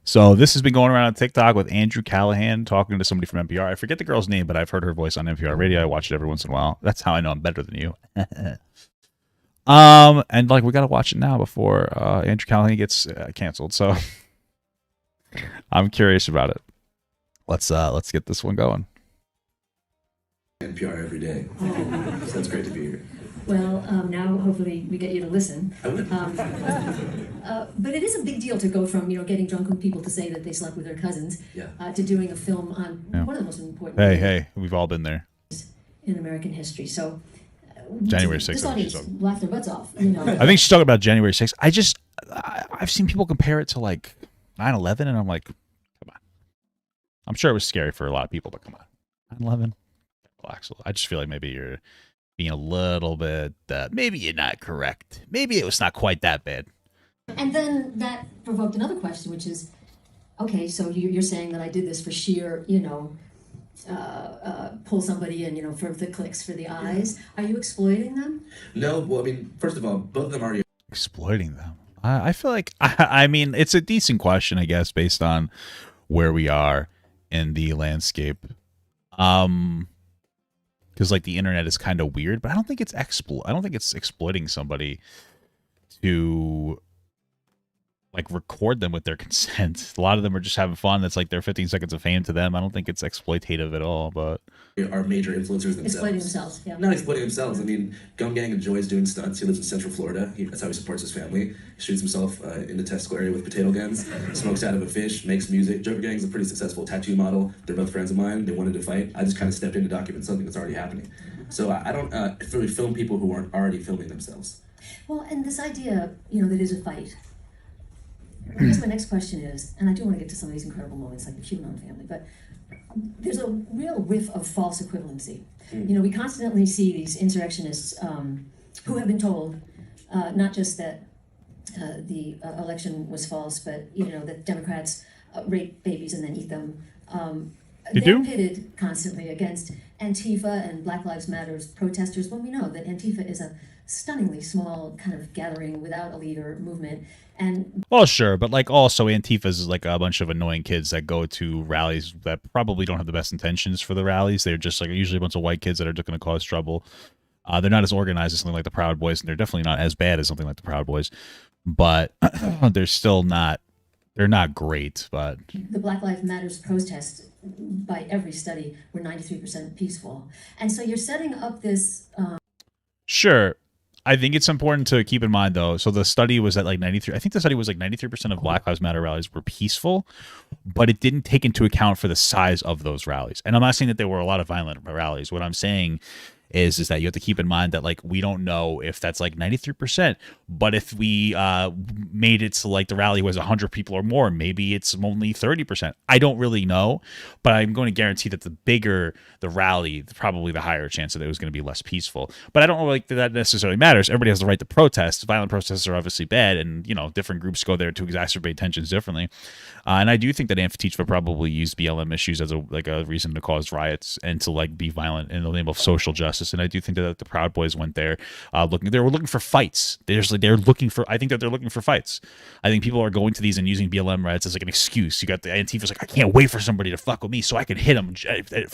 So this has been going around on TikTok with Andrew Callaghan talking to somebody from NPR. I forget the girl's name, but I've heard her voice on NPR radio. I watch it every once in a while. That's how I know I'm better than you. And like we gotta watch it now before Andrew Callaghan gets canceled. So I'm curious about it. Let's get this one going. NPR every day. So that's great to be here. Well, now hopefully we get you to listen. I would. But it is a big deal to go from getting drunk with people to say that they slept with their cousins, Yeah. to doing a film on Yeah. one of the most important Hey, we've all been there. in American history. So January this 6th. audience laughed their butts off. I think she's talking about January 6th. I've seen people compare it to like 9/11, and I'm like, come on. I'm sure it was scary for a lot of people, but come on, 9/11. Relax. I just feel like maybe you're being a little bit. Maybe you're not correct. Maybe it was not quite that bad. And then that provoked another question, which is, okay, so you're saying that I did this for sheer, pull somebody in, for the clicks, for the eyes. Are you exploiting them? No, well, I mean, first of all, both of them already Exploiting them. I feel like I mean it's a decent question, I guess, based on where we are in the landscape. Because like the internet is kind of weird, but I don't think it's exploiting somebody to like record them with their consent. A lot of them are just having fun. That's like their 15 seconds of fame to them. I don't think it's exploitative at all, but are major influencers themselves. Exploiting themselves, yeah. Not exploiting themselves. I mean, Gum Gang enjoys doing stunts. He lives in Central Florida. That's how he supports his family. He shoots himself in the testicle area with potato guns, smokes out of a fish, makes music. Joker Gang's a pretty successful tattoo model. They're both friends of mine. They wanted to fight. I just kind of stepped in to document something that's already happening. So I don't really film people who aren't already filming themselves. Well, and this idea, that is a fight. I guess my next question is, and I do want to get to some of these incredible moments like the QAnon family, but there's a real whiff of false equivalency. We constantly see these insurrectionists who have been told not just that the election was false, but that Democrats rape babies and then eat them. They're pitted constantly against Antifa and Black Lives Matters protesters when we know that Antifa is a stunningly small kind of gathering without a leader movement. And well, sure, but like also Antifa is like a bunch of annoying kids that go to rallies that probably don't have the best intentions for the rallies. They're just like usually a bunch of white kids that are just going to cause trouble. They're not as organized as something like the Proud Boys, and they're definitely not as bad as something like the Proud Boys, but they're still not. They're not great, but the Black Lives Matters protests, by every study, were 93% peaceful. And so you're setting up this. Sure. I think it's important to keep in mind, though. So the study was at like 93. I think the study was like 93% of Black Lives Matter rallies were peaceful, but it didn't take into account for the size of those rallies. And I'm not saying that there were a lot of violent rallies. What I'm saying is that you have to keep in mind that like we don't know if that's like 93%, but if we made it so like the rally was 100 people or more, maybe it's only 30%. I don't really know, but I'm going to guarantee that the bigger the rally, probably the higher chance that it was going to be less peaceful. But I don't know like that necessarily matters. Everybody has the right to protest. Violent protests are obviously bad, and different groups go there to exacerbate tensions differently. And I do think that Antifa probably used BLM issues as a reason to cause riots and to like be violent in the name of social justice. And I do think that the Proud Boys went there they were looking for fights. They're looking for, I think that they're looking for fights. I think people are going to these and using BLM riots as like an excuse. You got the Antifa's like, I can't wait for somebody to fuck with me so I can hit them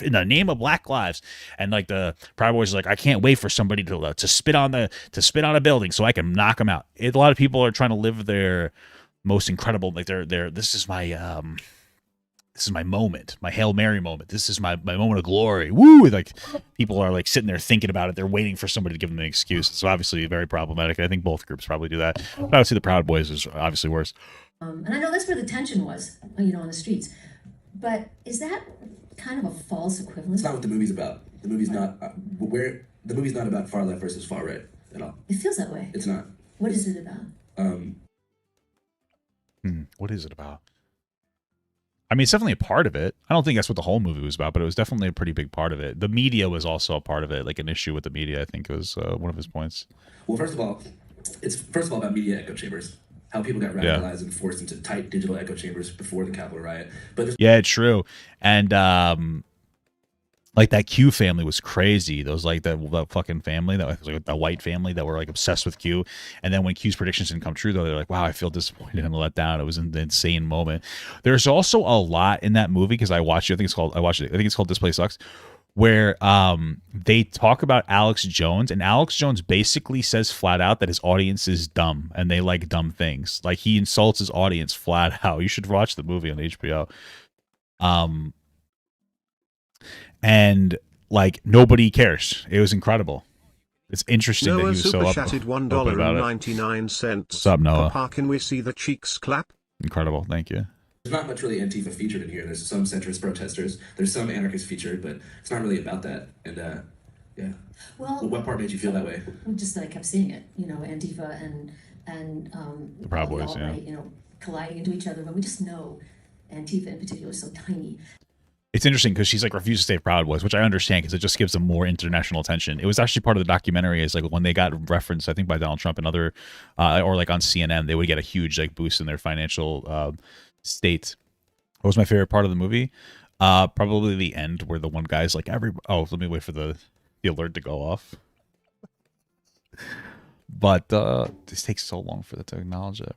in the name of Black lives. And like the Proud Boys are like, I can't wait for somebody to spit on a building so I can knock them out. A lot of people are trying to live their most incredible, like this is my moment, my Hail Mary moment. This is my moment of glory. Woo! Like people are like sitting there thinking about it. They're waiting for somebody to give them an excuse. It's obviously very problematic. I think both groups probably do that. But obviously the Proud Boys is obviously worse. And I know that's where the tension was, on the streets. But is that kind of a false equivalence? It's not what the movie's about. The movie's not the movie's not about far left versus far right at all. It feels that way. It's not. What is it about? What is it about? I mean, it's definitely a part of it. I don't think that's what the whole movie was about, but it was definitely a pretty big part of it. The media was also a part of it, like an issue with the media, I think was one of his points. Well, first of all, it's about media echo chambers. How people got radicalized and forced into tight digital echo chambers before the Capitol riot. But yeah, it's true. And Like that Q family was crazy. Those like that fucking family that was like the white family that were like obsessed with Q. And then when Q's predictions didn't come true, though, they're like, "Wow, I feel disappointed and let down." It was an insane moment. There's also a lot in that movie because I watched it. I watched it. I think it's called This Place Sucks, where they talk about Alex Jones, and Alex Jones basically says flat out that his audience is dumb and they like dumb things. Like he insults his audience flat out. You should watch the movie on HBO. And like nobody cares. It was incredible. It's interesting that he Noah was so super up, chatted open about it. $1.99. What's up, Noah? Papa, can we see the cheeks clap? Incredible. Thank you. There's not much really Antifa featured in here. There's some centrist protesters. There's some anarchists featured, but it's not really about that. And yeah. Well, What part made you feel that way? just that I kept seeing it, you know, Antifa and The Proud Boys, yeah. alt-right, you know, colliding into each other when we just know Antifa in particular is so tiny. It's interesting because she's like refused to say Proud Boys, which I understand because it just gives them more international attention. It was actually part of the documentary. Is like when they got referenced, I think by Donald Trump and other, or like on CNN, they would get a huge like boost in their financial state. What was my favorite part of the movie? Probably the end where the one guy's like, let me wait for the alert to go off. But this takes so long for it to acknowledge it.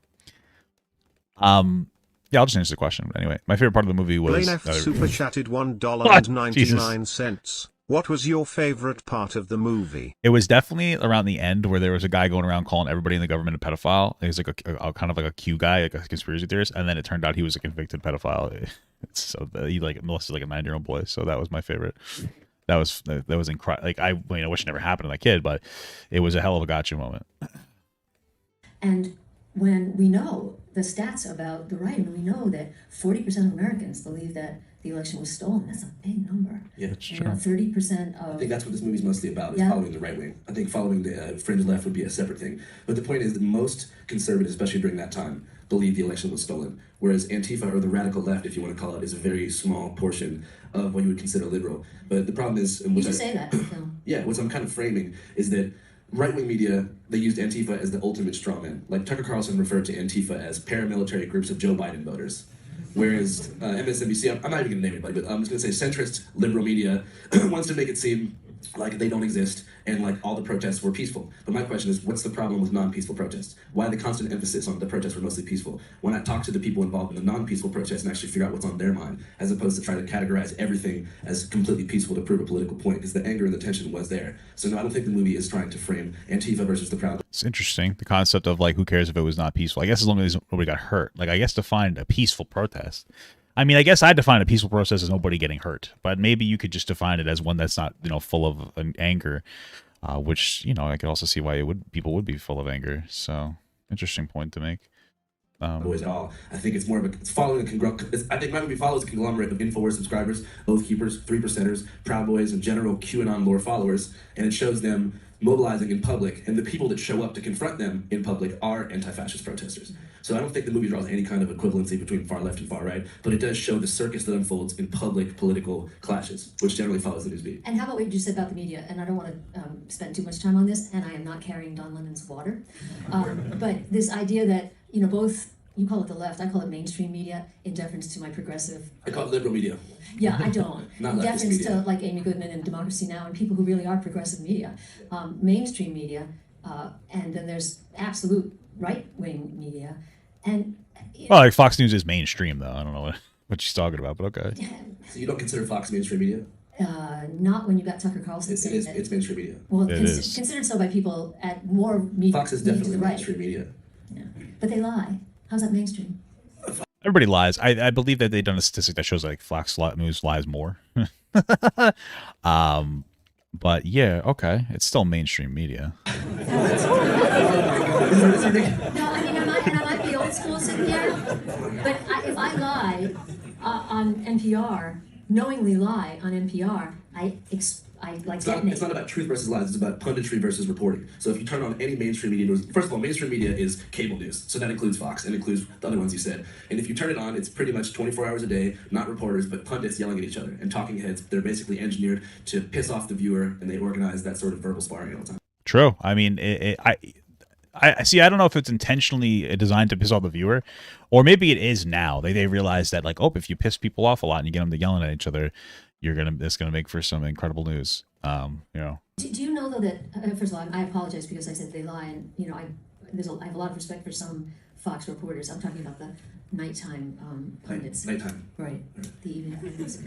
Yeah, I'll just answer the question. Anyway, my favorite part of the movie was... Blaine F. super chatted $1.99. What was your favorite part of the movie? It was definitely around the end where there was a guy going around calling everybody in the government a pedophile. He was like a kind of like a Q guy, like a conspiracy theorist, and then it turned out he was a convicted pedophile. So he like molested like a 9-year-old boy. So that was my favorite. That was incredible. Like I wish it never happened to that kid, but it was a hell of a gotcha moment. And when we know the stats about the right, and we know that 40% of Americans believe that the election was stolen, that's a big number. Yeah, That's You true. know, 30% I of think that's what this movie's mostly about, is Yeah. following the right wing. I think following the fringe left would be a separate thing. But the point is that most conservatives, especially during that time, believed the election was stolen. Whereas Antifa, or the radical left, if you want to call it, is a very small portion of what you would consider liberal. But the problem is... you should say that. So. Yeah, what I'm kind of framing is that right-wing media, they used Antifa as the ultimate strawman. Like Tucker Carlson referred to Antifa as paramilitary groups of Joe Biden voters. Whereas MSNBC, I'm not even going to name anybody, but I'm just going to say centrist liberal media wants to make it seem like they don't exist and like all the protests were peaceful. But my question is, what's the problem with non-peaceful protests? Why the constant emphasis on the protests were mostly peaceful? Why not talk to the people involved in the non-peaceful protests and actually figure out what's on their mind, as opposed to try to categorize everything as completely peaceful to prove a political point? Because the anger and the tension was there. So no, I don't think the movie is trying to frame Antifa versus the Proud. It's interesting, the concept of like, who cares if it was not peaceful? I guess as long as nobody got hurt. Like, I guess to find a peaceful protest. I mean, I guess I define a peaceful protest as nobody getting hurt, but maybe you could just define it as one that's not, full of anger, which, I could also see why people would be full of anger. So, interesting point to make. Boys at all. I think it's more of it's following I think my movie follows a conglomerate of InfoWars subscribers, Oath Keepers, 3%ers, Proud Boys, and general QAnon lore followers, and it shows them mobilizing in public, and the people that show up to confront them in public are anti-fascist protesters. So I don't think the movie draws any kind of equivalency between far left and far right, but it does show the circus that unfolds in public political clashes, which generally follows the news beat. And how about what you just said about the media? And I don't want to spend too much time on this, and I am not carrying Don Lemon's water. But this idea that, both, you call it the left, I call it mainstream media, in deference to my progressive... I call it liberal media. Yeah, I don't. Not In leftist deference media. to like Amy Goodman and Democracy Now! And people who really are progressive media. Mainstream media, and then there's absolute right-wing media. And Well, like Fox News is mainstream, though. I don't know what she's talking about, but okay. So you don't consider Fox mainstream media? not when you got Tucker Carlson saying that. It's mainstream media. Well, It is. considered so by people at more media. Fox is to definitely the right. mainstream media. Yeah. But they lie. How's that mainstream? Everybody lies. I believe that they've done a statistic that shows like Fox News lies more. But yeah, okay, it's still mainstream media. No, I mean, I might be old school, Cynthia, but if I lie on NPR, knowingly lie on NPR, I like It's not about truth versus lies. It's about punditry versus reporting. So if you turn on any mainstream media news, first of all, mainstream media is cable news. So that includes Fox and includes the other ones you said. And if you turn it on, it's pretty much 24 hours a day, not reporters, but pundits yelling at each other and talking heads. They're basically engineered to piss off the viewer, and they organize that sort of verbal sparring all the time. True. I mean, I see. I don't know if it's intentionally designed to piss off the viewer, or maybe it is now. They realize that like, oh, if you piss people off a lot and you get them to yelling at each other, it's gonna make for some incredible news. You know. Do you know though that first of all, I apologize because I said they lie, and you know I have a lot of respect for some Fox reporters. I'm talking about the nighttime pundits. Nighttime. Right, the evening pundits.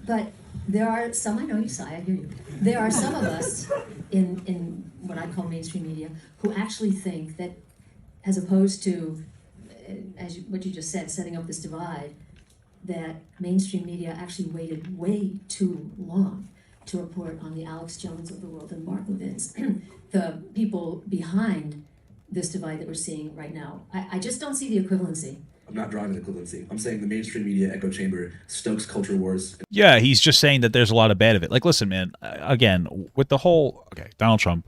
But there are some, I know you sigh, I hear you. There are some of us in what I call mainstream media who actually think that, as opposed to, what you just said, setting up this divide, that mainstream media actually waited way too long to report on the Alex Jones of the world and Mark Levin's, the people behind this divide that we're seeing right now. I just don't see the equivalency. I'm not drawing an equivalency. I'm saying the mainstream media echo chamber stokes culture wars. Yeah, he's just saying that there's a lot of bad of it. Like, listen, man, again, with the whole, Donald Trump,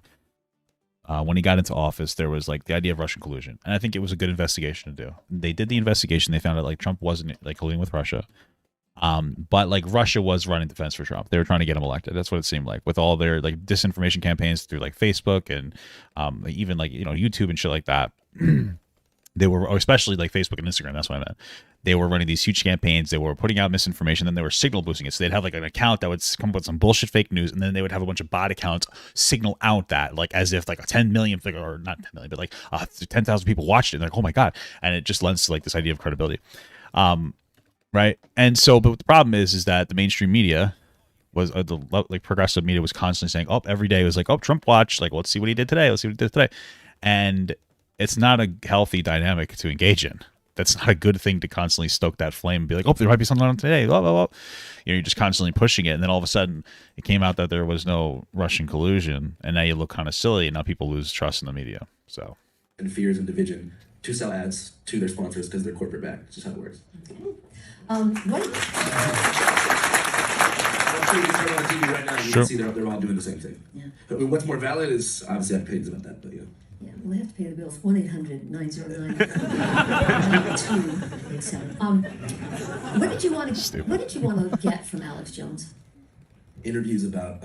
when he got into office, there was like the idea of Russian collusion. And I think it was a good investigation to do. They did the investigation. They found out like Trump wasn't like colluding with Russia. But like Russia was running defense for Trump. They were trying to get him elected. That's what it seemed like, with all their like disinformation campaigns through like Facebook and even like, you know, YouTube and shit like that. They were, especially like Facebook and Instagram, that's what I meant. They were running these huge campaigns. They were putting out misinformation. Then they were signal boosting it. So they'd have like an account that would come up with some bullshit fake news. And then they would have a bunch of bot accounts signal out that, like, as if like a 10 million, or not 10 million, but like 10,000 people watched it. And they're like, oh my God. And it just lends to like this idea of credibility. Right. And so, but the problem is that the mainstream media was like progressive media was constantly saying, oh, every day it was like, oh, Trump watch. Like, let's see what he did today. Let's see what he did today. And it's not a healthy dynamic to engage in. That's not a good thing to constantly stoke that flame and be like, oh, there might be something on today. Blah, blah, blah. You know, you're just constantly pushing it. And then all of a sudden it came out that there was no Russian collusion. And now you look kind of silly. And now people lose trust in the media. So. And fears and division to sell ads to their sponsors because they're corporate backed. It's just how it works. Okay. I'm sure you can turn on TV right now and you can see they're all doing the same thing. Yeah. I mean, what's more valid is obviously I have opinions about that, but yeah. Yeah, we'll have to pay the bills. 1-800-909-287. What did you want to get from Alex Jones? Interviews about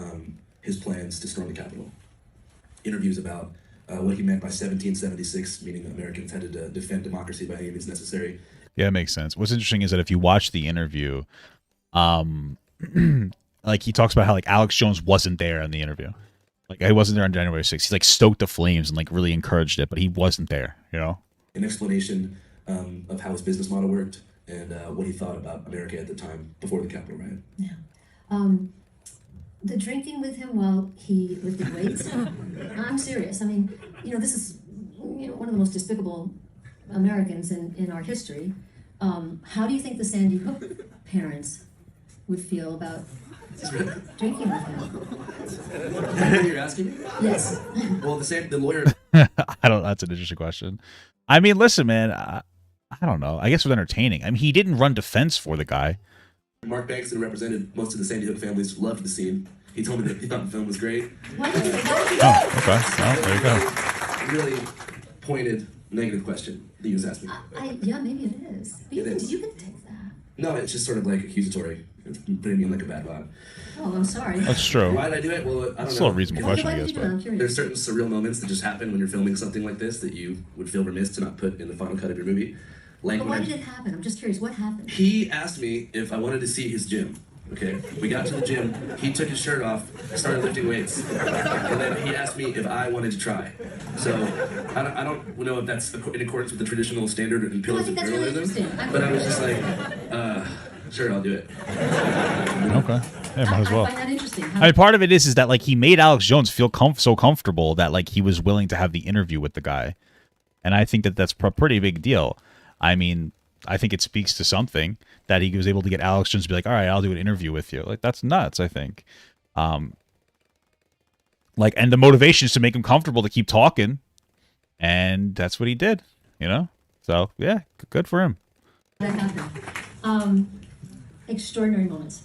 his plans to storm the Capitol. Interviews about what he meant by 1776, meaning Americans had to defend democracy by any means necessary. Yeah, it makes sense. What's interesting is that if you watch the interview, like he talks about how like Alex Jones wasn't there in the interview. Like he wasn't there on January 6th. He's like stoked the flames and like really encouraged it, but he wasn't there, you know? An explanation of how his business model worked and what he thought about America at the time before the Capitol riot. Yeah. The drinking with him while he lifted weights. I'm serious. I mean, you know, this is one of the most despicable Americans in our history. How do you think the Sandy Hook parents would feel about drinking with him? Is that what you're asking me? Yes. Well, the lawyer. That's an interesting question. I mean, listen, man, I don't know. I guess it was entertaining. I mean, he didn't run defense for the guy. Mark Banks, who represented most of the Sandy Hook families, loved the scene. He told me that he thought the film was great. Why did you Oh, okay. Well, there you go. Really pointed, negative question that you was asking. Yeah, maybe it is. But It is. You can take that. No, it's just sort of like accusatory. It's putting me in like a bad vibe. Oh, I'm sorry. That's true. Why did I do it? Well, I don't know. It's still a reasonable question, Why I did guess. you do it? I'm But curious. There's certain surreal moments that just happen when you're filming something like this that you would feel remiss to not put in the final cut of your movie. Like But when why did it happen? I'm just curious. What happened? he asked me if I wanted to see his gym. Okay, we got to the gym. He took his shirt off, started lifting weights, and then he asked me if I wanted to try. So I don't know if that's in accordance with the traditional standard and No, I pillars think of that's really journalism. interesting. But I was just like, sure, I'll do it. okay. Yeah, might as well. I find that interesting. I mean, part of it is that like he made Alex Jones feel so comfortable that like he was willing to have the interview with the guy, and I think that that's a pretty big deal. I mean, I think it speaks to something that he was able to get Alex Jones to be like, all right, I'll do an interview with you. Like that's nuts. I think, like, and the motivation is to make him comfortable to keep talking, and that's what he did. You know, so yeah, good for him. That happened. Extraordinary moments.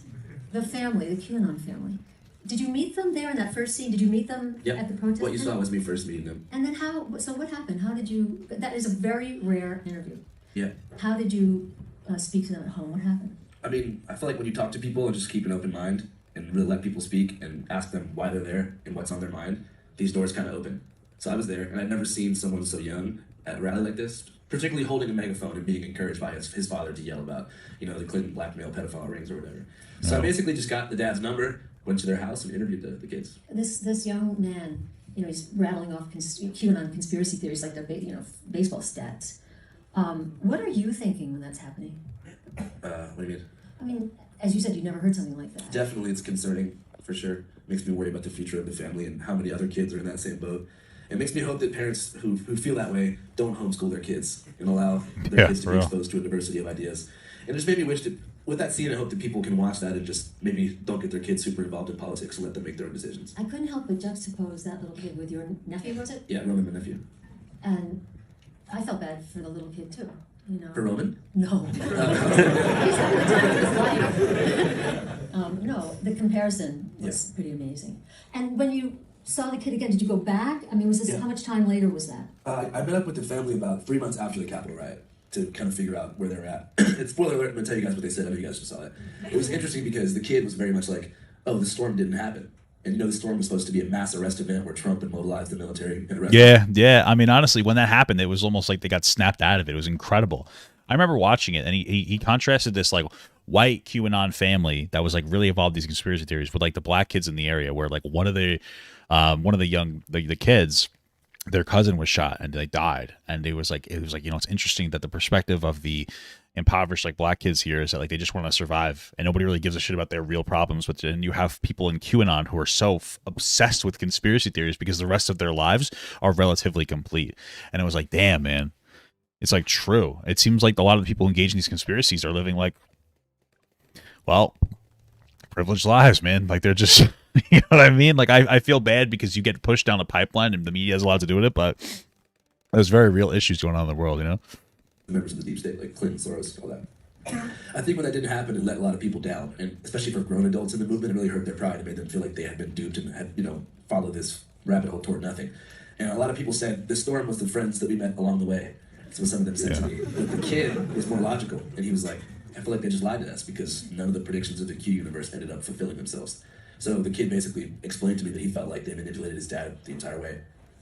The family, the QAnon family. Did you meet them there in that first scene? Did you meet them Yep. at the protest? What you saw was me first meeting them. And then how? So what happened? How did you? That is a very rare interview. Yeah. How did you speak to them at home? What happened? I mean, I feel like when you talk to people and just keep an open mind and really let people speak and ask them why they're there and what's on their mind, these doors kind of open. So I was there, and I'd never seen someone so young at a rally like this, particularly holding a megaphone and being encouraged by his father to yell about, the Clinton blackmail pedophile rings or whatever. So I basically just got the dad's number, went to their house, and interviewed the kids. This young man, he's rattling off QAnon conspiracy theories like they're baseball stats. What are you thinking when that's happening? What do you mean? I mean, as you said, you never heard something like that. Definitely, it's concerning, for sure. Makes me worry about the future of the family and how many other kids are in that same boat. It makes me hope that parents who feel that way don't homeschool their kids and allow their kids to be exposed to a diversity of ideas. And it just made me wish that, with that scene, I hope that people can watch that and just maybe don't get their kids super involved in politics and let them make their own decisions. I couldn't help but juxtapose that little kid with your nephew, was it? Yeah, Roman, my nephew. And I felt bad for the little kid, too. For Roman? No. He's having the time of his life. No, the comparison was pretty amazing. And when you saw the kid again, did you go back? I mean, was this how much time later was that? I met up with the family about 3 months after the Capitol riot to kind of figure out where they're at. And spoiler alert, I'm going to tell you guys what they said. I know you guys just saw it. It was interesting because the kid was very much like, oh, the storm didn't happen. And the storm was supposed to be a mass arrest event where Trump had mobilized the military and arrested. Yeah. I mean, honestly, when that happened, it was almost like they got snapped out of it. It was incredible. I remember watching it, and he contrasted this like white QAnon family that was like really involved in these conspiracy theories with like the black kids in the area, where like one of the young the kids, their cousin was shot and they died, and it was like it's interesting that the perspective of the impoverished like black kids here is that like they just want to survive and nobody really gives a shit about their real problems. But then you have people in QAnon who are so obsessed with conspiracy theories because the rest of their lives are relatively complete. And it was like, damn, man, it's like true. It seems like a lot of the people engaged in these conspiracies are living like, well, privileged lives, man. Like they're just, you know what I mean? Like I feel bad because you get pushed down a pipeline and the media has a lot to do with it, but there's very real issues going on in the world, Members of the deep state, like Clinton, Soros, all that. I think when that didn't happen, it let a lot of people down, and especially for grown adults in the movement, it really hurt their pride. It made them feel like they had been duped and had, followed this rabbit hole toward nothing. And a lot of people said the storm was the friends that we met along the way. That's what some of them said to me. But the kid was more logical, and he was like, I feel like they just lied to us because none of the predictions of the Q universe ended up fulfilling themselves. So the kid basically explained to me that he felt like they manipulated his dad the entire way.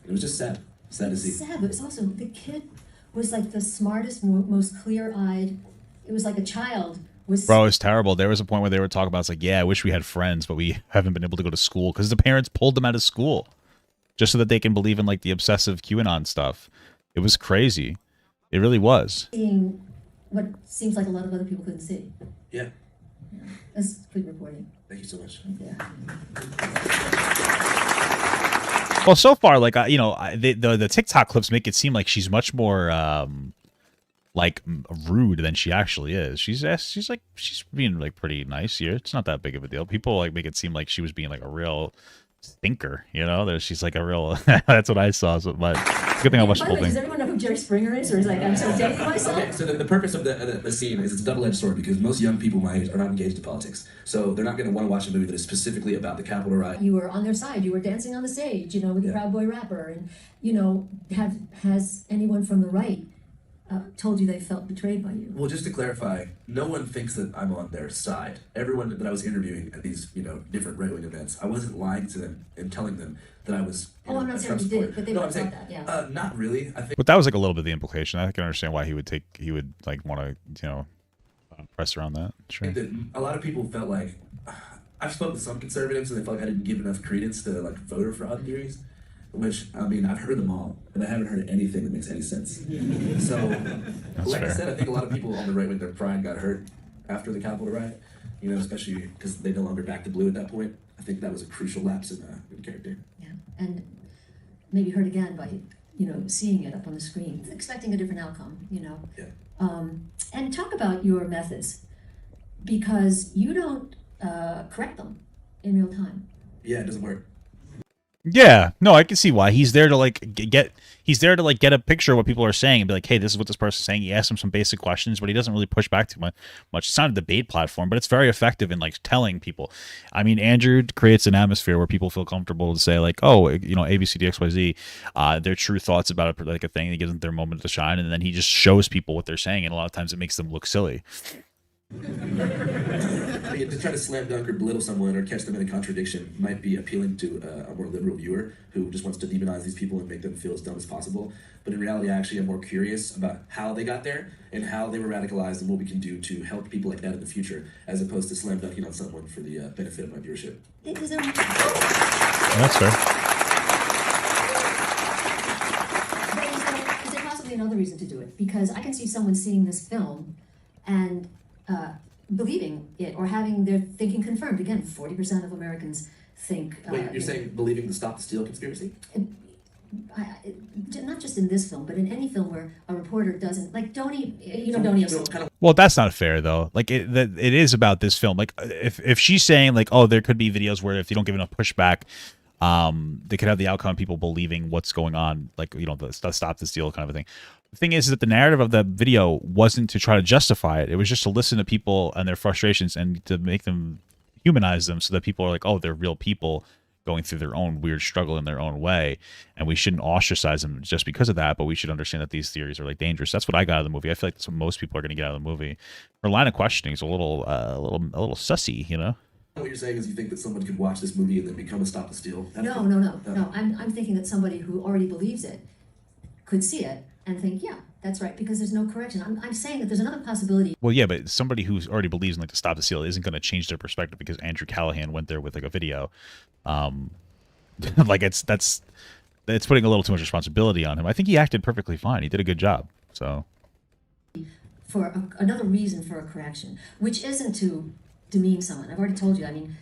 And it was just sad to see. Sad, but it's also the kid was like the smartest, most clear-eyed. It was like a child. Bro, it's terrible. There was a point where they were talking about, it's like, yeah, I wish we had friends, but we haven't been able to go to school because the parents pulled them out of school just so that they can believe in like the obsessive QAnon stuff. It was crazy. It really was. Seeing what seems like a lot of other people couldn't see. Yeah. That's good reporting. Thank you so much. Yeah. Well, so far, like the TikTok clips make it seem like she's much more like rude than she actually is. She's being like pretty nice here. It's not that big of a deal. People like make it seem like she was being like a real stinker. She's like a real. That's what I saw. So, but good thing I watched the whole thing. Does everyone know who Jerry Springer is, or is like I'm so dating myself? Okay, so the purpose of the scene is it's a double-edged sword because most young people my age are not engaged in politics, so they're not going to want to watch a movie that is specifically about the Capitol riot. You were on their side. You were dancing on the stage, with the Proud Boy rapper, and has anyone from the right told you they felt betrayed by you? Well, just to clarify, no one thinks that I'm on their side. Everyone that I was interviewing at these, different right-wing events, I wasn't lying to them and telling them that I was. I'm not saying you did, but they would have thought that. Yeah. Not really. I think. But that was like a little bit of the implication. I can understand why he would like want to, press around that. Sure. I think that a lot of people felt like I've spoken to some conservatives and they felt like I didn't give enough credence to like voter fraud theories. Which, I mean, I've heard them all, but I haven't heard anything that makes any sense. So, like I said, I think a lot of people on the right wing, their pride got hurt after the Capitol riot, especially because they no longer backed the blue at that point. I think that was a crucial lapse in character. Yeah, and maybe hurt again by, seeing it up on the screen, expecting a different outcome, Yeah. And talk about your methods, because you don't correct them in real time. Yeah, it doesn't work. Yeah, no, I can see why. He's there to like get a picture of what people are saying and be like, hey, this is what this person's saying. He asks him some basic questions, but he doesn't really push back too much. It's not a debate platform, but it's very effective in like telling people. I mean, Andrew creates an atmosphere where people feel comfortable to say like, oh, ABCDXYZ, their true thoughts about it, like a thing. He gives them their moment to shine, and then he just shows people what they're saying, and a lot of times it makes them look silly. I mean, to try to slam dunk or belittle someone or catch them in a contradiction might be appealing to a more liberal viewer who just wants to demonize these people and make them feel as dumb as possible. But in reality, I actually am more curious about how they got there and how they were radicalized and what we can do to help people like that in the future, as opposed to slam dunking on someone for the benefit of my viewership. That's fair. Is there possibly another reason to do it? Because I can see someone seeing this film and believing it or having their thinking confirmed. Again, 40% of Americans think. Wait, you're saying believing the Stop the Steal conspiracy? Not just in this film, but in any film where a reporter doesn't, like Donnie, Donnie O'Sullivan. Well, that's not fair though. Like it is about this film. Like if she's saying like, oh, there could be videos where if you don't give enough pushback, they could have the outcome of people believing what's going on, like the Stop the Steal kind of a thing. The thing is that the narrative of the video wasn't to try to justify it. It was just to listen to people and their frustrations and to make them humanize them, so that people are like, oh, they're real people going through their own weird struggle in their own way, and we shouldn't ostracize them just because of that, but we should understand that these theories are like dangerous. That's what I got out of the movie. I feel like that's what most people are going to get out of the movie. Her line of questioning is a little sussy, What you're saying is you think that someone could watch this movie and then become a Stop the Steal? No. I'm thinking that somebody who already believes it could see it and think, yeah, that's right, because there's no correction. I'm saying that there's another possibility. Well, yeah, but somebody who already believes in like the Stop the Steal isn't going to change their perspective because Andrew Callaghan went there with like a video. Like it's putting a little too much responsibility on him. I think he acted perfectly fine. He did a good job. So For another reason for a correction, which isn't to demean someone. I've already told you. I mean,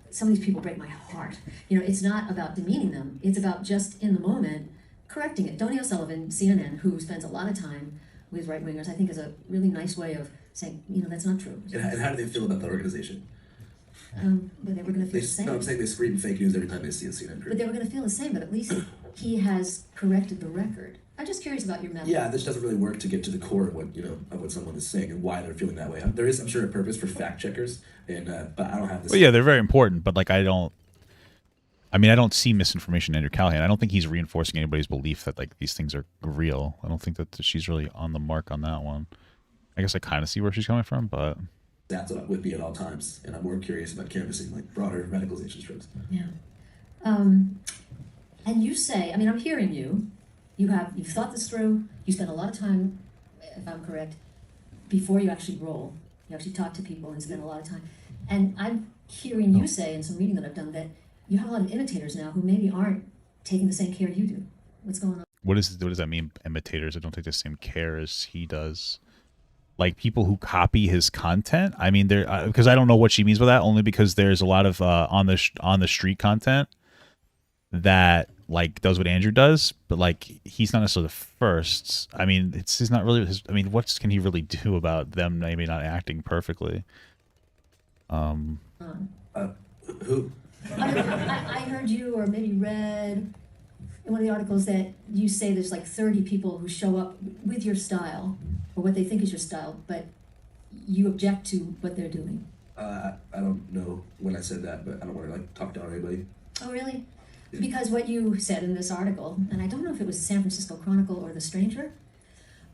some of these people break my heart. It's not about demeaning them. It's about just in the moment correcting it. Donnie O'Sullivan, CNN, who spends a lot of time with right-wingers, I think is a really nice way of saying, that's not true. And how do they feel about that organization? But they were going to feel the same. No, I'm saying they scream fake news every time they see a CNN group. But they were going to feel the same, but at least he has corrected the record. I'm just curious about your method. Yeah, this doesn't really work to get to the core of what of what someone is saying and why they're feeling that way. There is, I'm sure, a purpose for fact checkers, and but I don't have this. Well, yeah, they're very important, but like I don't see misinformation in Andrew Callaghan. I don't think he's reinforcing anybody's belief that like these things are real. I don't think that she's really on the mark on that one. I guess I kind of see where she's coming from, but that's with me at all times, and I'm more curious about canvassing like broader radicalization strokes. Yeah, and you say, I'm hearing you. You've thought this through. You spend a lot of time, if I'm correct, before you actually roll. You actually talk to people and spend a lot of time. And I'm hearing you say in some reading that I've done that you have a lot of imitators now who maybe aren't taking the same care you do. What's going on? What does that mean? Imitators that don't take the same care as he does? Like people who copy his content? I mean, because I don't know what she means by that. Only because there's a lot of on the street content that like does what Andrew does, but like he's not necessarily the first. I mean, it's not really his. I mean, what can he really do about them maybe not acting perfectly? Who? I heard you, or maybe read in one of the articles that you say there's like 30 people who show up with your style, or what they think is your style, but you object to what they're doing. I don't know when I said that, but I don't want to like talk down anybody. Oh, really? Because what you said in this article, and I don't know if it was the San Francisco Chronicle or The Stranger,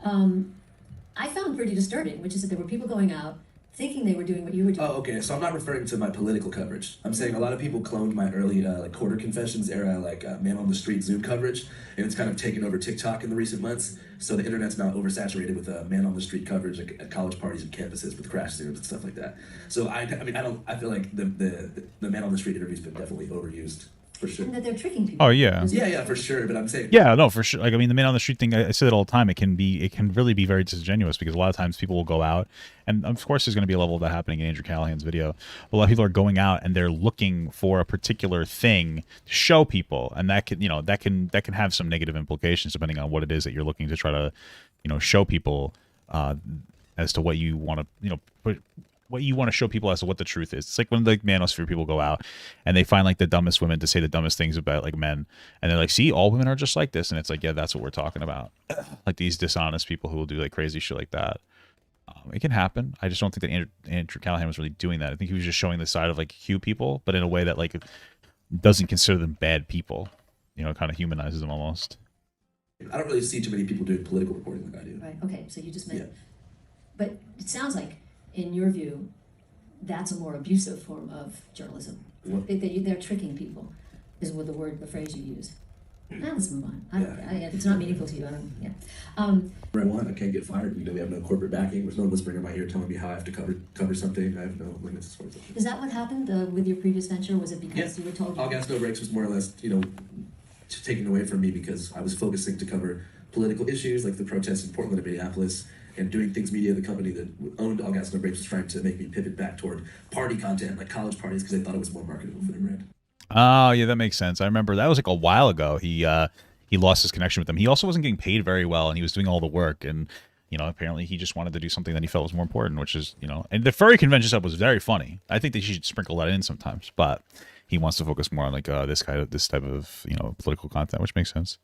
I found pretty disturbing, which is that there were people going out thinking they were doing what you were doing. Oh, okay. So I'm not referring to my political coverage. I'm saying a lot of people cloned my early like quarter confessions era, like man on the street Zoom coverage, and it's kind of taken over TikTok in the recent months. So the internet's now oversaturated with man on the street coverage at college parties and campuses with crash zooms and stuff like that. So I feel like the man on the street interview's been definitely overused. For sure. And that they're tricking people. Oh yeah. Yeah, for sure. But I'm saying. Yeah, no, for sure. Like I mean, the man on the street thing. I say it all the time. It can really be very disingenuous because a lot of times people will go out, and of course there's going to be a level of that happening in Andrew Callahan's video. A lot of people are going out and they're looking for a particular thing to show people, and that can have some negative implications depending on what it is that you're looking to try to, show people as to what you want to, what you want to show people as to what the truth is. It's like when the manosphere people go out and they find like the dumbest women to say the dumbest things about like men, and they're like, see, all women are just like this, and it's like, yeah, that's what we're talking about. Like these dishonest people who will do like crazy shit like that. It can happen. I just don't think that Andrew Callaghan was really doing that. I think he was just showing the side of like Q people, but in a way that like doesn't consider them bad people. Kind of humanizes them almost. I don't really see too many people doing political reporting like I do. Right. Okay. So you just meant. Yeah. But it sounds like in your view, that's a more abusive form of journalism. What? They're tricking people, is what the phrase you use. Let's move on. Yeah. If it's not meaningful to you, I don't. Yeah. I want. I can't get fired. We have no corporate backing. There's no whispering in my ear telling me how I have to cover something. I have no limits as far as that. Is that what happened with your previous venture? Was it because you were told? All Gas No Breaks was more or less, taken away from me because I was focusing to cover political issues like the protests in Portland and Minneapolis, and doing things media. The company that owned All Gas No Breaks was trying to make me pivot back toward party content, like college parties, because they thought it was more marketable for their brand. Oh, yeah, that makes sense. I remember that was like a while ago. He lost his connection with them. He also wasn't getting paid very well, and he was doing all the work. And apparently he just wanted to do something that he felt was more important, which is And the furry convention stuff was very funny. I think that you should sprinkle that in sometimes, but he wants to focus more on like this type of political content, which makes sense.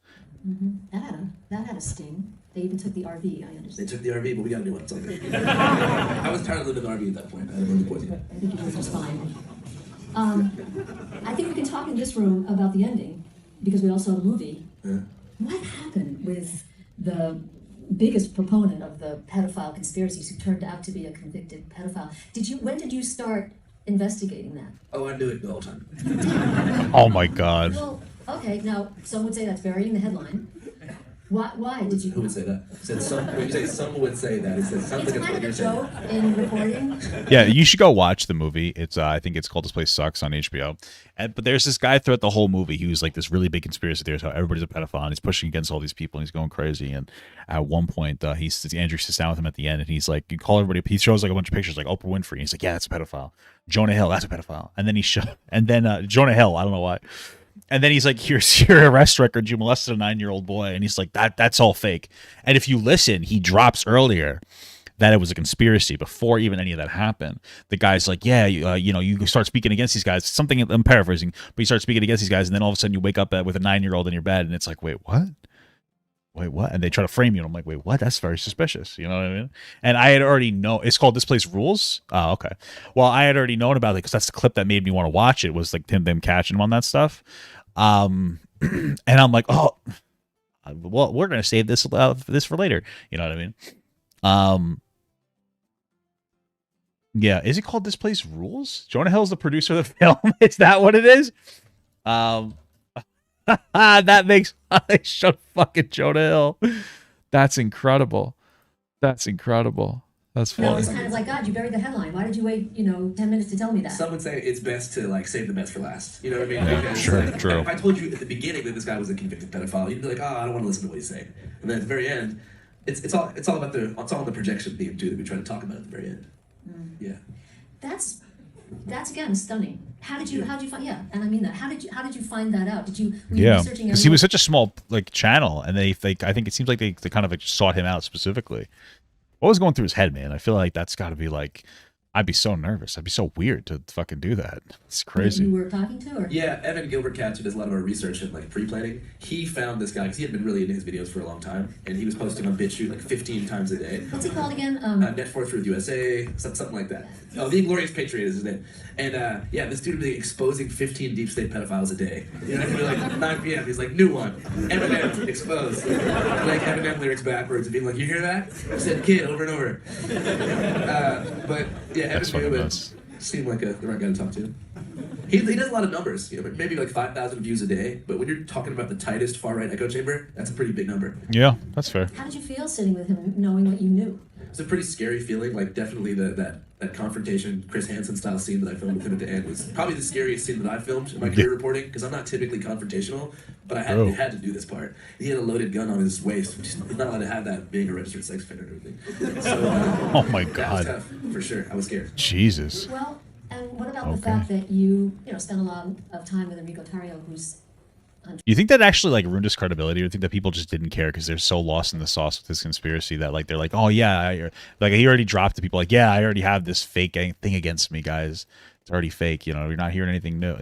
Mm-hmm. That had a sting. They even took the RV. I understand. They took the RV, but we got a new one. It's all good. I was tired of living in the RV at that point. I had to live with poison. I think you did just fine. I think we can talk in this room about the ending because we all saw the movie. Yeah. What happened with the biggest proponent of the pedophile conspiracies who turned out to be a convicted pedophile? When did you start investigating that? Oh, I knew it the whole time. Oh my God. Well, okay, now some would say that's burying the headline. Why did you? Who would say that? When you say someone would say that, it says something It's about kind what of you're a saying. joke in reporting. Yeah, you should go watch the movie. It's I think it's called This Place Sucks on HBO. But there's this guy throughout the whole movie who's like this really big conspiracy theorist, how everybody's a pedophile and he's pushing against all these people and he's going crazy. And at one point, Andrew sits down with him at the end and he's like, you call everybody. He shows like a bunch of pictures like Oprah Winfrey. And he's like, yeah, that's a pedophile. Jonah Hill, that's a pedophile. And then Jonah Hill, I don't know why. And then he's like, here's your arrest record. You molested a 9-year-old boy. And he's like, that's all fake. And if you listen, he drops earlier that it was a conspiracy before even any of that happened. The guy's like, yeah, you start speaking against these guys. Something I'm paraphrasing, but you start speaking against these guys. And then all of a sudden you wake up with a 9-year-old in your bed. And it's like, wait, what? And they try to frame you. And I'm like, wait, what? That's very suspicious. You know what I mean? And I had already it's called This Place Rules. Oh, okay. Well, I had already known about it because that's the clip that made me want to watch it, was like them catching him on that stuff. And I'm like, oh, well, we're going to save this for later. You know what I mean? Yeah. Is it called This Place Rules? Jonah Hill's the producer of the film. Is that what it is? That makes shut fucking Jonah Hill. That's incredible. That's funny. No, it's kind of like, God, you buried the headline. Why did you wait, 10 minutes to tell me that? Some would say it's best to like save the best for last. You know what I mean? Because, Sure, like, true. If I told you at the beginning that this guy was a convicted pedophile, you'd be like, oh, I don't want to listen to what he's saying. And then at the very end, it's all about the projection theme too that we try to talk about at the very end. Yeah. That's again stunning. How did you find? Yeah, and I mean that. How did you find that out? Were you Yeah, researching because he was such a small channel, and they I think it seems like they kind of sought him out specifically. What was going through his head, man? I feel like that's got to be like, I'd be so nervous. I'd be so weird to fucking do that. It's crazy. You were talking to, or? Yeah, Evan Gilbert Katz, who does a lot of our research and like pre-planning, he found this guy because he had been really into his videos for a long time, and he was posting on BitChute like 15 times a day. What's he called again? Net Forth Truth USA, something like that. Oh, The Inglorious Patriot is his name. And yeah, this dude would be exposing 15 deep state pedophiles a day. You know, it'd be like 9 p.m. He's like, new one, Eminem exposed. Like Eminem lyrics backwards and being like, you hear that? I said kid over and over. But yeah, That's Evan fucking Gilbert nuts. seemed like the right guy to talk to. He does a lot of numbers, maybe like 5,000 views a day. But when you're talking about the tightest far-right echo chamber, that's a pretty big number. Yeah, that's fair. How did you feel sitting with him, knowing what you knew? It's a pretty scary feeling. Like definitely that confrontation, Chris Hansen style scene that I filmed with him at the end was probably the scariest scene that I filmed in my career reporting, because I'm not typically confrontational, but I had to do this part. He had a loaded gun on his waist, which is not allowed to have that, being a registered sex offender and everything. So, Oh my that was God. tough, for sure. I was scared. Jesus. Well, and what about the Okay. fact that you spent a lot of time with Enrico Tarrio, who's You think that actually like ruined his credibility, or you think that people just didn't care because they're so lost in the sauce with this conspiracy that like they're like, oh yeah, like he already dropped the people like, yeah, I already have this fake thing against me, guys. It's already fake. You're not hearing anything new.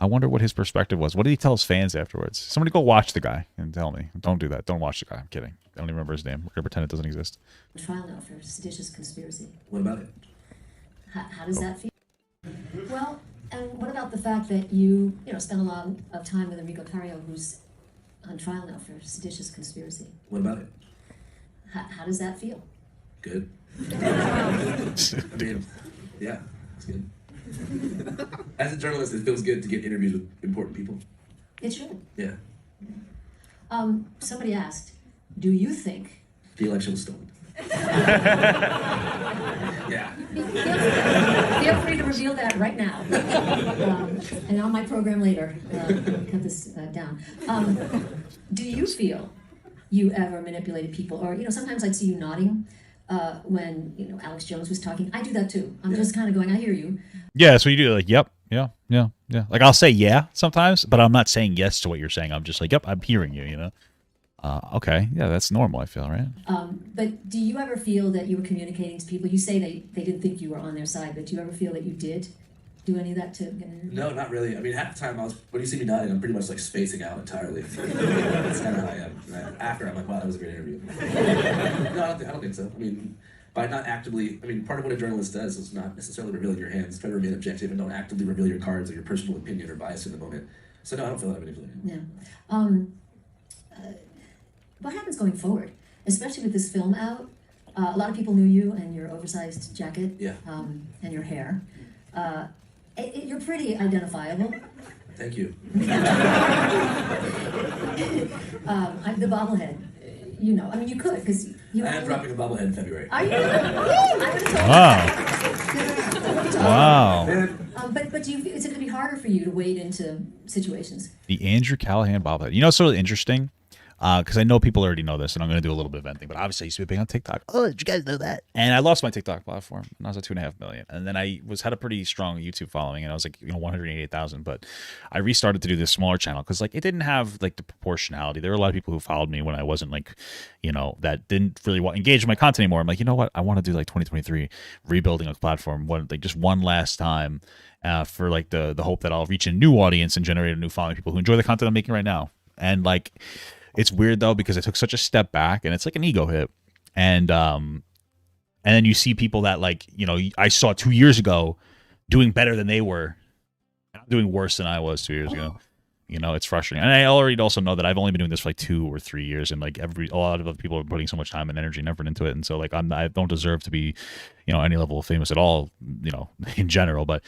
I wonder what his perspective was. What did he tell his fans afterwards? Somebody go watch the guy and tell me. Don't do that. Don't watch the guy. I'm kidding. I don't even remember his name. We're gonna pretend it doesn't exist. on trial now for seditious conspiracy. What about it? How does that feel? Well, and what about the fact that you spent a lot of time with Enrico Tarrio, who's on trial now for seditious conspiracy? What about it? How does that feel? Good. I mean, yeah, it's good. As a journalist, it feels good to get interviews with important people. It should. Yeah. Somebody asked, do you think The election was stolen. Yeah. feel free to reveal that right now. And on my program later, cut this down. Do you feel you ever manipulated people? Or, sometimes I'd see you nodding when, Alex Jones was talking. I do that too. I'm just kind of going, I hear you. Yeah, so you do like, yep, yeah. Like I'll say yeah sometimes, but I'm not saying yes to what you're saying. I'm just like, yep, I'm hearing you. Okay, yeah, that's normal, I feel, right? But do you ever feel that you were communicating to people? You say they didn't think you were on their side, but do you ever feel that you did do any of that to get an interview? No, not really. I mean, half the time when you see me nodding, I'm pretty much like spacing out entirely. That's kind of how I am. And after, I'm like, wow, that was a great interview. No, I don't think so. I mean, by not actively, part of what a journalist does is not necessarily revealing your hands. Try to remain objective and don't actively reveal your cards or your personal opinion or bias in the moment. So no, I don't feel that I'm manipulating. Yeah. What happens going forward, especially with this film out? A lot of people knew you and your oversized jacket, Yeah. and your hair. You're pretty identifiable. Thank you. The bobblehead, you could, because you. I am dropping a bobblehead in February. Are you? I would have told you. Wow. But is it going to be harder for you to wade into situations? The Andrew Callaghan bobblehead. It's really interesting. Because I know people already know this, and I'm going to do a little bit of venting, but obviously I used to be big on TikTok. Oh, did you guys know that? And I lost my TikTok platform, and I was at 2.5 million. And then I had a pretty strong YouTube following, and I was like, 188,000. But I restarted to do this smaller channel because it didn't have the proportionality. There were a lot of people who followed me when I wasn't that didn't really engage with my content anymore. I'm like, you know what? I want to do 2023 rebuilding a platform, just one last time, for the hope that I'll reach a new audience and generate a new following, people who enjoy the content I'm making right now. And it's weird though, because I took such a step back, and it's like an ego hit. And then you see people that I saw 2 years ago doing better than they were, and I'm doing worse than I was 2 years ago. It's frustrating. And I already also know that I've only been doing this for 2 or 3 years, and a lot of other people are putting so much time and energy and effort into it. And so I don't deserve to be, any level of famous at all, in general, but,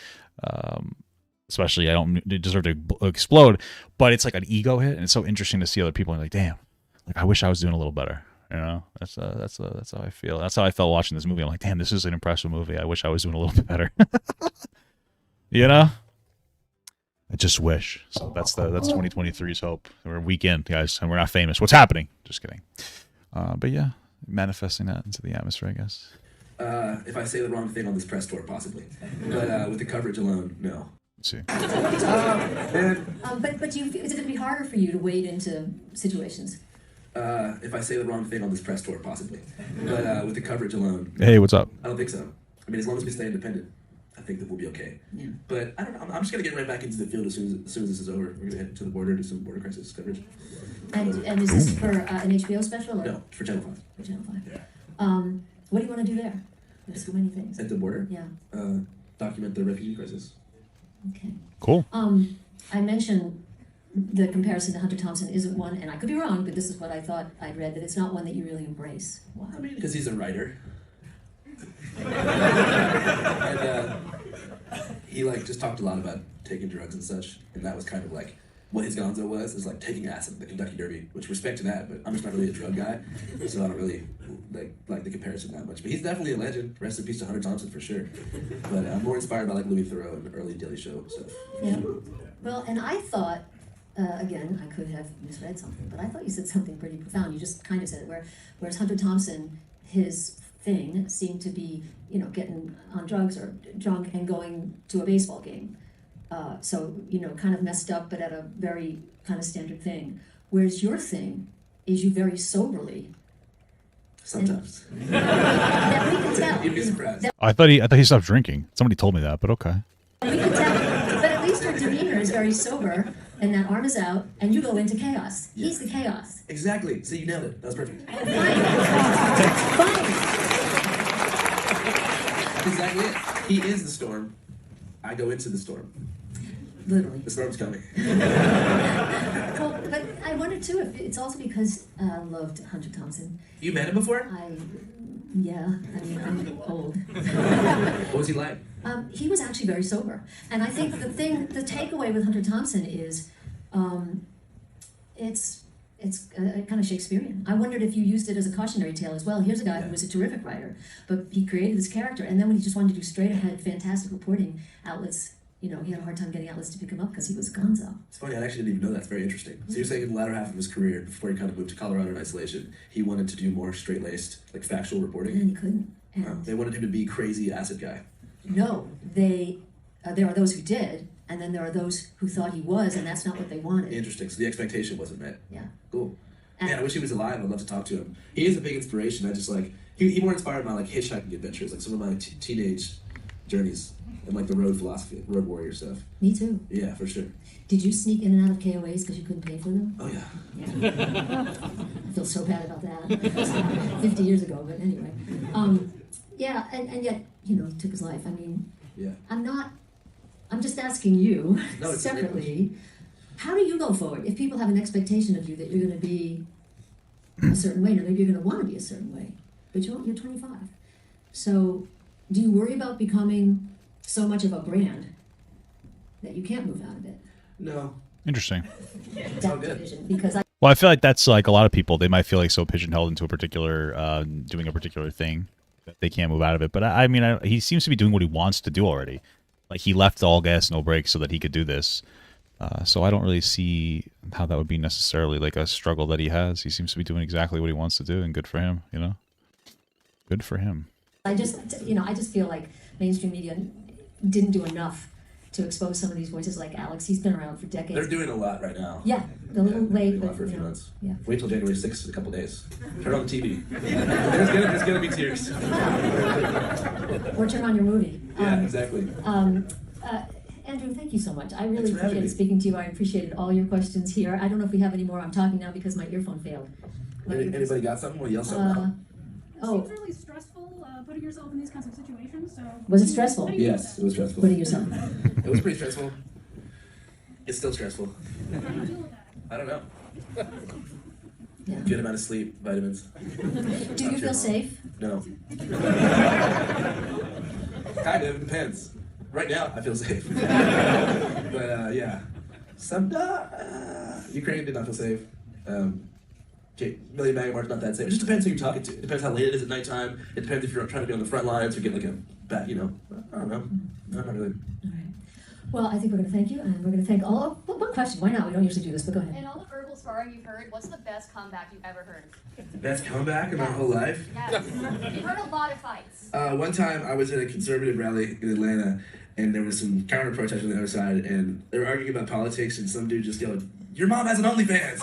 especially I don't deserve to explode, but it's like an ego hit, and it's so interesting to see other people and damn, I wish I was doing a little better. That's how I feel. That's how I felt watching this movie. I'm like, damn, this is an impressive movie. I wish I was doing a little bit better. I just wish. So that's 2023's hope. We're a weekend, guys, and we're not famous. What's happening? Just kidding. But yeah, manifesting that into the atmosphere, I guess. If I say the wrong thing on this press tour, possibly, but with the coverage alone, no. Let's see. But is it going to be harder for you to wade into situations? If I say the wrong thing on this press tour, possibly, but with the coverage alone, Hey, what's up? I don't think so. As long as we stay independent, I think that we'll be okay. Yeah. But I don't know. I'm just gonna get right back into the field as soon as this is over. We're gonna head to the border, do some border crisis coverage. And is this for an HBO special? Or? No, for Channel 5. For Channel 5. Yeah. What do you want to do there? There's so many things. At the border? Yeah. Document the refugee crisis. Okay. Cool. I mentioned the comparison to Hunter Thompson isn't one, and I could be wrong, but this is what I thought I'd read, that it's not one that you really embrace. Why? Because he's a writer. And he just talked a lot about taking drugs and such, and that was kind of what his gonzo was taking acid at the Kentucky Derby, which respect to that, but I'm just not really a drug guy, so I don't really like the comparison that much. But he's definitely a legend. Rest in peace to Hunter Thompson for sure. But I'm more inspired by Louis Theroux and the early Daily Show stuff. Yeah. Well, and I thought, again, I could have misread something, but I thought you said something pretty profound. You just kind of said it, whereas Hunter Thompson, his thing seemed to be, getting on drugs or drunk and going to a baseball game. So, kind of messed up, but at a very kind of standard thing. Whereas your thing is you very soberly. Sometimes. That we can tell. You'd be surprised. I thought he stopped drinking. Somebody told me that, but okay. We can tell. But at least your demeanor is very sober, and that arm is out, and you go into chaos. Yeah. He's the chaos. Exactly. See, you nailed it. That was perfect. Fine. Exactly it. He is the storm. I go into the storm. Literally. The storm's coming. Well, but I wondered too if it's also because I loved Hunter Thompson. You met him before? Yeah, I mean, I'm old. What was he like? He was actually very sober. And I think the takeaway with Hunter Thompson is it's kind of Shakespearean. I wondered if you used it as a cautionary tale as well. Here's a guy who was a terrific writer, but he created this character, and then when he just wanted to do straight ahead, fantastic reporting outlets, he had a hard time getting outlets to pick him up because he was gonzo. It's funny, I actually didn't even know that. It's very interesting. So you're saying in the latter half of his career, before he kind of moved to Colorado in isolation, he wanted to do more straight-laced, like factual reporting? And he couldn't. And They wanted him to be crazy acid guy. no, there are those who did, and then there are those who thought he was, and that's not what they wanted. Interesting. So the expectation wasn't met. Yeah. Cool. And- Man, I wish he was alive. I'd love to talk to him. He is a big inspiration. I just he more inspired my hitchhiking adventures, like some of my teenage journeys and like the road philosophy, road warrior stuff. Me too. Yeah, for sure. Did you sneak in and out of KOAs because you couldn't pay for them? Oh yeah. I feel so bad about that. 50 years ago, but anyway. Yeah, and yet, he took his life. I mean, Yeah. I'm just asking you No, it's separately, how do you go forward? If people have an expectation of you that you're going to be a certain way, now maybe you're going to want to be a certain way, but you're 25. So do you worry about becoming so much of a brand that you can't move out of it? No. Interesting. That good. division, because Well, I feel like that's like a lot of people. They might feel like so pigeonholed into a particular, doing a particular thing that they can't move out of it. But I mean, he seems to be doing what he wants to do already. Like he left all gas, no brakes, so that he could do this. So I don't really see how that would be necessarily like a struggle that he has. He seems to be doing exactly what he wants to do, and good for him. Good for him. I just feel like mainstream media didn't do enough to expose some of these voices like Alex. He's been around for decades. They're doing a lot right now. Yeah, a little late, Been but on for a few months. yeah. Wait till January 6th in a couple days. Turn on the TV. There's gonna be tears. Or turn on your movie. Yeah, exactly. Andrew, thank you so much. I Thanks really for having appreciated me. speaking to you. I appreciated all your questions here. I don't know if we have any more. I'm talking now because my earphone failed. Anybody got something? Want to yell something out? Oh, Seems really stressful putting yourself in these kinds of situations. So was it stressful? How do you deal Yes, it with was stressful. Putting yourself. It was pretty stressful. It's still stressful. that? How do you deal with that? I don't know. Yeah. Good amount of sleep, vitamins. Do you feel safe? No. Kind of, depends. Right now, I feel safe. But yeah. Ukraine did not feel safe. Million Bag Mark's not that safe. It just depends who you're talking to. It depends how late it is at nighttime. It depends if you're trying to be on the front lines or get like a bat, I don't know. No, not really. All right. Well, I think we're going to thank you, and we're going to thank all. One question. Why not? We don't usually do this, but go ahead. In all the verbal sparring you've heard, what's the best comeback you've ever heard? Best comeback in my whole life? Yes. You've heard a lot of fights. One time I was at a conservative rally in Atlanta, and there was some counter protesters on the other side, and they were arguing about politics, and some dude just yelled, "Your mom has an OnlyFans!"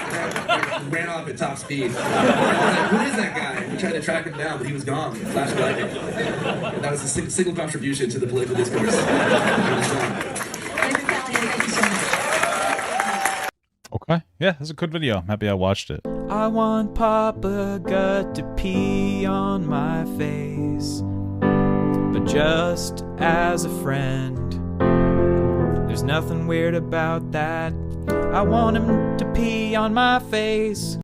And ran off at top speed. I was like, who is that guy? We tried to track him down, but he was gone. Flash of lightning. And that was a single contribution to the political discourse. Thank you, Callaghan. Thank you so much. Okay. Yeah, that's a good video. I'm happy I watched it. I want Papa Gut to pee on my face, but just as a friend. There's nothing weird about that. I want him to pee on my face.